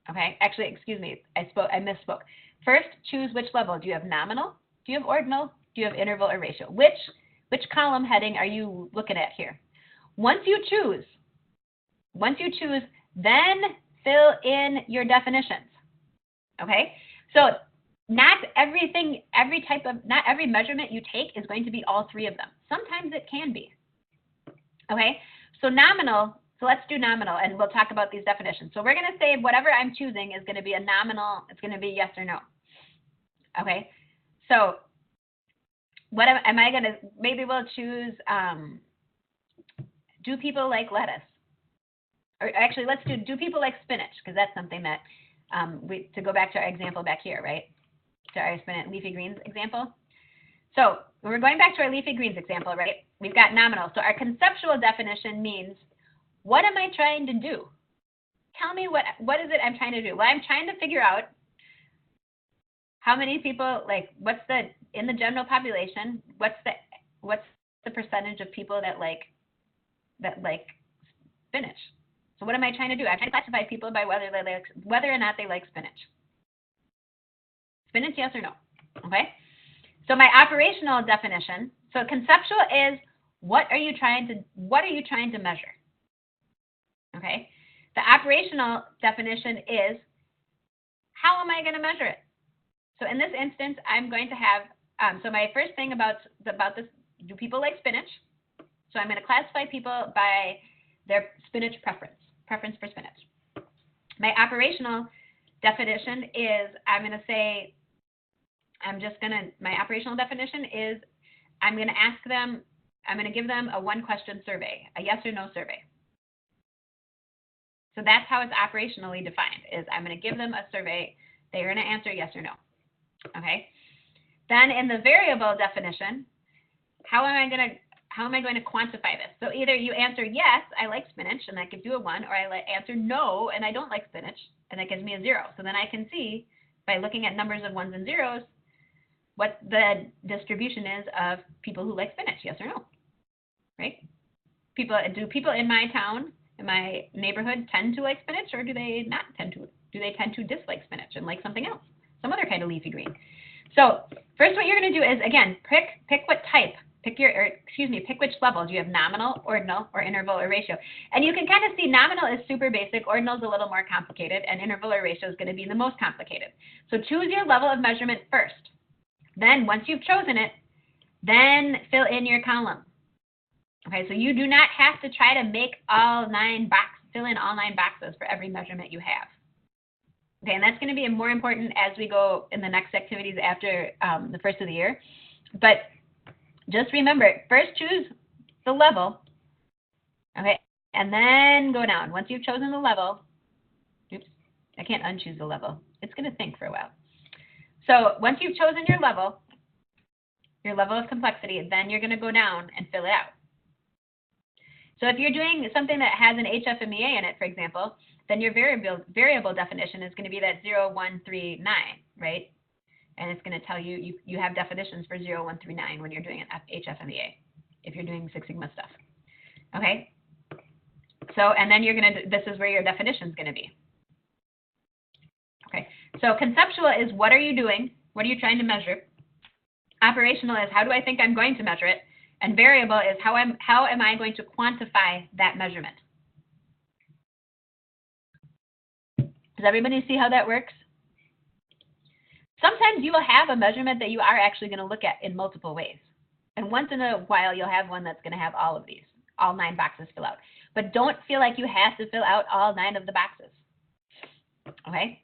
Okay, actually, excuse me, I misspoke. First, choose which level. Do you have nominal? Do you have ordinal? Do you have interval or ratio? Which column heading are you looking at here? Once you choose, then fill in your definitions. Okay, so not every measurement you take is going to be all 3 of them. Sometimes it can be. Okay, so nominal. So let's do nominal, and we'll talk about these definitions. So we're going to say whatever I'm choosing is going to be a nominal. It's going to be yes or no. Okay, so what am I going to, maybe we'll choose, do people like lettuce? Or actually, let's do people like spinach? Because that's something that, to go back to our example back here, right? To our spinach, leafy greens example. So when we're going back to our leafy greens example, right? We've got nominal. So our conceptual definition means, what am I trying to do? Tell me what is it I'm trying to do? Well, I'm trying to figure out how many people, like, in the general population, what's the percentage of people that like spinach? So what am I trying to do? I'm trying to classify people by whether or not they like spinach. Spinach, yes or no? Okay. So my operational definition. So conceptual is, what are you trying to measure? Okay. The operational definition is, how am I going to measure it? So in this instance, I'm going to have, so my first thing about this, do people like spinach? So I'm going to classify people by their spinach preference for spinach. My operational definition is, my operational definition is, I'm going to give them a 1-question survey, a yes or no survey. So that's how it's operationally defined, is I'm going to give them a survey. They're going to answer yes or no. Okay. Then in the variable definition, how am I going to quantify this? So either you answer yes, I like spinach, and that gives you a 1, or I answer no, and I don't like spinach, and that gives me a 0. So then I can see, by looking at numbers of 1s and 0s, what the distribution is of people who like spinach, yes or no, right? Do people in my town, in my neighborhood, tend to like spinach, or do they not tend to? Do they tend to dislike spinach and like something else, some other kind of leafy green? So first, what you're going to do is, again, pick what type, pick which level. Do you have nominal, ordinal, or interval or ratio? And you can kind of see nominal is super basic, ordinal is a little more complicated, and interval or ratio is going to be the most complicated. So choose your level of measurement first. Then once you've chosen it, then fill in your column. Okay, so you do not have to try to make fill in all 9 boxes for every measurement you have. Okay, and that's going to be more important as we go in the next activities after the first of the year. But just remember, first choose the level, okay, and then go down. Once you've chosen the level, oops, I can't unchoose the level. It's going to think for a while. So once you've chosen your level of complexity, then you're going to go down and fill it out. So if you're doing something that has an HFMEA in it, for example, then your variable definition is going to be that 0, 1, 3, 9, right? And it's going to tell you, you have definitions for 0, 1, 3, 9 when you're doing an HFMEA, if you're doing Six Sigma stuff. Okay? So, and then this is where your definition is going to be. Okay, so conceptual is what are you doing? What are you trying to measure? Operational is how do I think I'm going to measure it? And variable is how am I going to quantify that measurement? Does everybody see how that works? Sometimes you will have a measurement that you are actually going to look at in multiple ways. And once in a while, you'll have one that's going to have all of these, all 9 boxes fill out. But don't feel like you have to fill out all 9 of the boxes. Okay?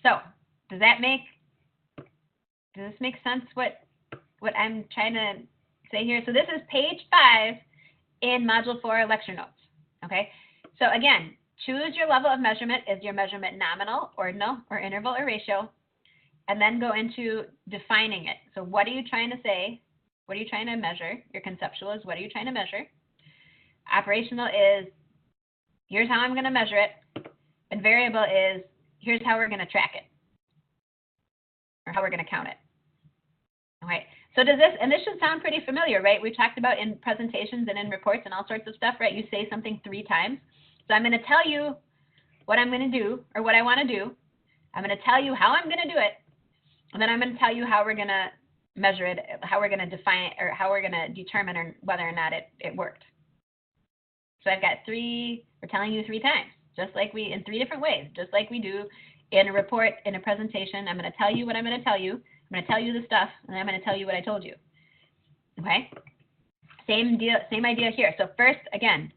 So, does this make sense what I'm trying to say here? So this is page 5 in Module 4 lecture notes. Okay? So again, choose your level of measurement. Is your measurement nominal, ordinal, or interval, or ratio? And then go into defining it. So what are you trying to say? What are you trying to measure? Your conceptual is what are you trying to measure? Operational is here's how I'm going to measure it. And variable is here's how we're going to track it, or how we're going to count it. All right. So does this, and this should sound pretty familiar, right? We've talked about in presentations and in reports and all sorts of stuff, right? You say something 3 times. So I'm going to tell you what I'm going to do, or what I want to do. I'm going to tell you how I'm going to do it. And then I'm going to tell you how we're going to measure it, how we're going to define it, or how we're going to determine whether or not it worked. So I've got we're telling you 3 times, just like in 3 different ways, just like we do in a report, in a presentation. I'm going to tell you what I'm going to tell you. I'm going to tell you the stuff, and then I'm going to tell you what I told you. Okay? Same deal, same idea here. So first, again,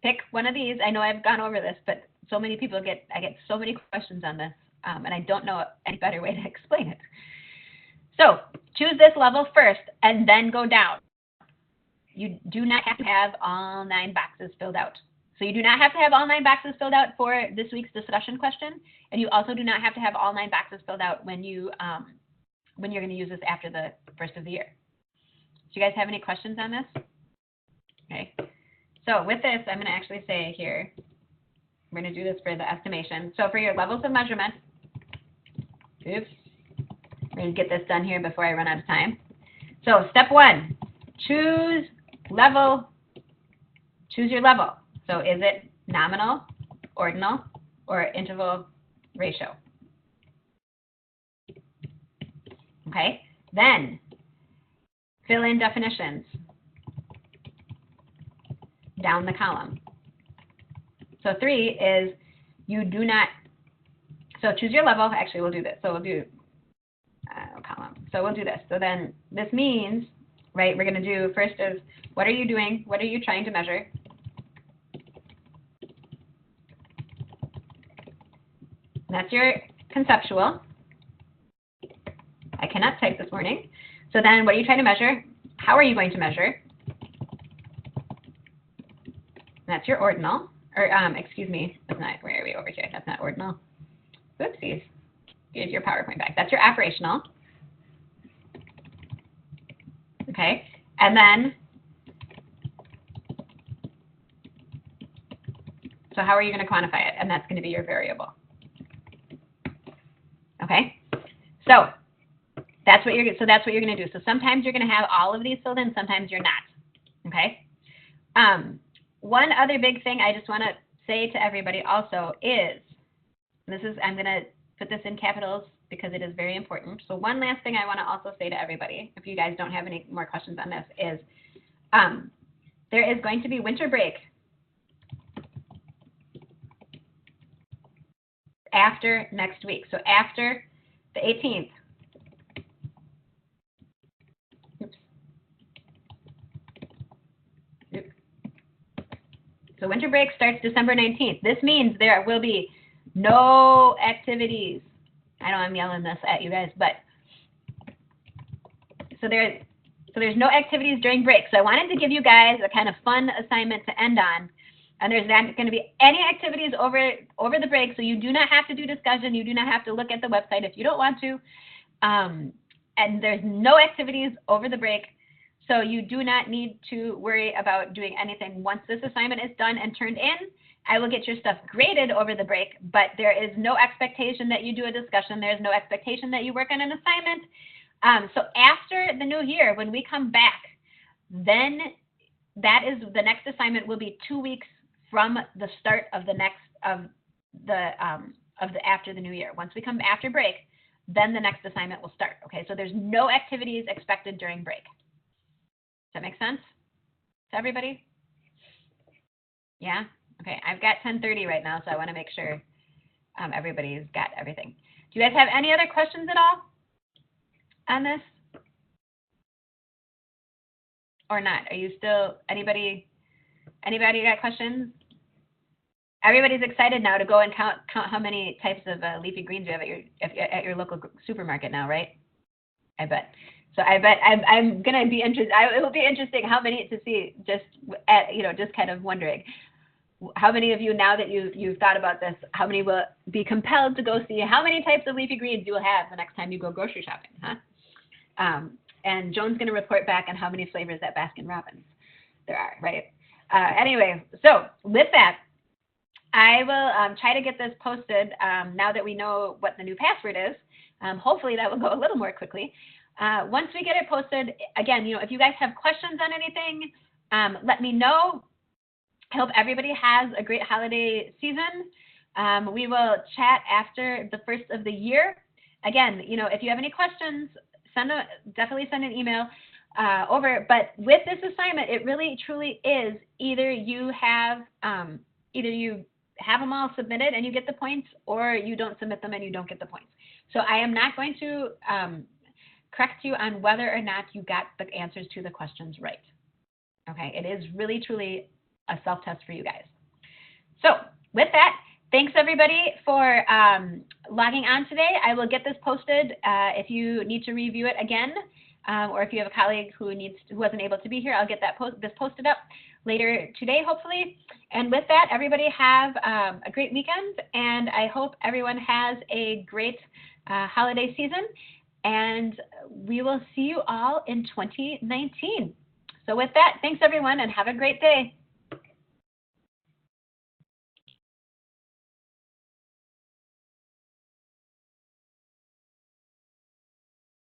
pick one of these. I know I've gone over this, but so many people I get so many questions on this, and I don't know any better way to explain it. So choose this level first, and then go down. You do not have to have all 9 boxes filled out. So you do not have to have all 9 boxes filled out for this week's discussion question, and you also do not have to have all 9 boxes filled out when you're going to use this after the first of the year. Do you guys have any questions on this? Okay. So with this, I'm going to actually say here, we're going to do this for the estimation. So for your levels of measurement, oops, we're going to get this done here before I run out of time. So step 1, choose your level. So is it nominal, ordinal, or interval ratio? Okay, then fill in definitions down the column. So 3 is you do not, so choose your level. Actually, we'll do this. So we'll do column. So we'll do this. So then this means, right, we're going to do first is what are you doing? What are you trying to measure? That's your conceptual. I cannot type this morning. So then what are you trying to measure? How are you going to measure? That's your ordinal. Or, excuse me, that's not, where are we over here? That's not ordinal. Oopsies. Here's your PowerPoint back. That's your operational. Okay. And then, so how are you going to quantify it? And that's going to be your variable. Okay. So that's what you're going to do. So sometimes you're going to have all of these filled in, sometimes you're not. Okay. One other big thing I just want to say to everybody also is, I'm going to put this in capitals because it is very important. So one last thing I want to also say to everybody, if you guys don't have any more questions on this, is there is going to be winter break after next week. So after the 18th, winter break starts December 19th. This means there will be no activities. I know I'm yelling this at you guys, but so there's no activities during break. So I wanted to give you guys a kind of fun assignment to end on. And there's not going to be any activities over the break, so you do not have to do discussion. You do not have to look at the website if you don't want to. And there's no activities over the break, so you do not need to worry about doing anything. Once this assignment is done and turned in, I will get your stuff graded over the break, but there is no expectation that you do a discussion. There's no expectation that you work on an assignment. So after the new year, when we come back, then that is the next assignment will be 2 weeks from the start of the next after the new year. Once we come after break, then the next assignment will start. Okay, so there's no activities expected during break. Does that make sense to everybody? Yeah. Okay. I've got 10:30 right now, so I want to make sure everybody's got everything. Do you guys have any other questions at all on this, or not? Are you still anybody got questions? Everybody's excited now to go and count how many types of leafy greens you have at your local supermarket now, right? I bet. So I bet I'm gonna be interested. It will be interesting how many to see. Just just kind of wondering how many of you, now that you've thought about this, how many will be compelled to go see how many types of leafy greens you will have the next time you go grocery shopping, huh? And Joan's gonna report back on how many flavors at Baskin Robbins there are, right? Anyway, so with that, I will try to get this posted now that we know what the new password is. Hopefully that will go a little more quickly. Once we get it posted, again, if you guys have questions on anything, let me know. I hope everybody has a great holiday season. We will chat after the first of the year. Again, if you have any questions, definitely send an email over. But with this assignment, it really truly is either you have them all submitted and you get the points, or you don't submit them and you don't get the points. So I am not going to correct you on whether or not you got the answers to the questions right. Okay, it is really truly a self-test for you guys. So with that, thanks everybody for logging on today. I will get this posted if you need to review it again, or if you have a colleague who wasn't able to be here, I'll get this posted up later today, hopefully. And with that, everybody have a great weekend, and I hope everyone has a great holiday season, and we will see you all in 2019. So with that, thanks everyone, and have a great day.